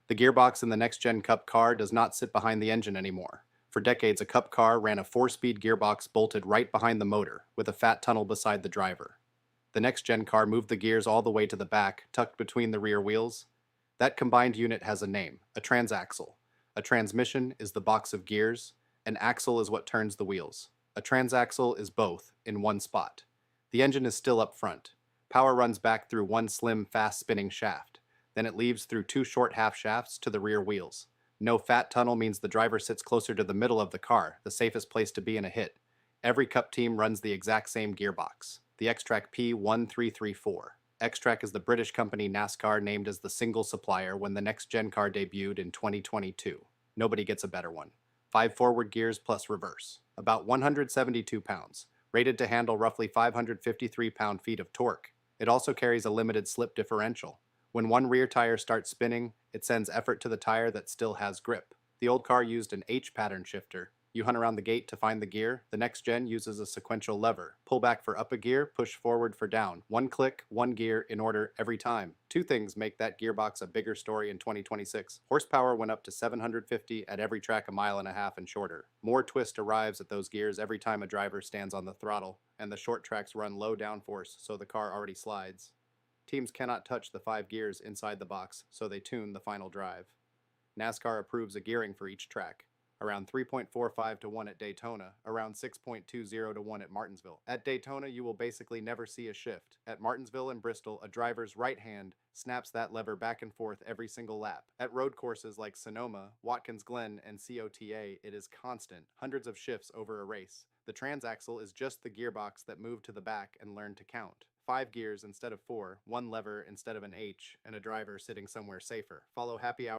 The gearbox in the Next Gen Cup car does not sit behind the engine anymore. For decades, a Cup car ran a 4-speed gearbox bolted right behind the motor, with a fat tunnel beside the driver. The Next Gen car moved the gears all the way to the back, tucked between the rear wheels. That combined unit has a name, a transaxle. A transmission is the box of gears, an axle is what turns the wheels. A transaxle is both, in one spot. The engine is still up front. Power runs back through one slim, fast-spinning shaft. Then it leaves through two short half shafts to the rear wheels. No fat tunnel means the driver sits closer to the middle of the car, the safest place to be in a hit. Every Cup team runs the exact same gearbox, the Xtrac P1334. Xtrac is the British company NASCAR named as the single supplier when the Next Gen car debuted in 2022. Nobody gets a better one. 5 forward gears plus reverse. About 172 pounds. Rated to handle roughly 553 pound-feet of torque. It also carries a limited slip differential. When one rear tire starts spinning, it sends effort to the tire that still has grip. The old car used an H pattern shifter. You hunt around the gate to find the gear. The Next Gen uses a sequential lever. Pull back for up a gear, push forward for down. One click, one gear, in order every time. Two things make that gearbox a bigger story in 2026. Horsepower went up to 750 at every track a mile and a half and shorter. More twist arrives at those gears every time a driver stands on the throttle, and the short tracks run low downforce, so the car already slides. Teams cannot touch the 5 gears inside the box, so they tune the final drive. NASCAR approves a gearing for each track. Around 3.45 to 1 at Daytona, around 6.20 to 1 at Martinsville. At Daytona, you will basically never see a shift. At Martinsville and Bristol, a driver's right hand snaps that lever back and forth every single lap. At road courses like Sonoma, Watkins Glen, and COTA, it is constant, hundreds of shifts over a race. The transaxle is just the gearbox that moved to the back and learned to count. 5 gears instead of 4, one lever instead of an H, and a driver sitting somewhere safer. Follow Happy Hour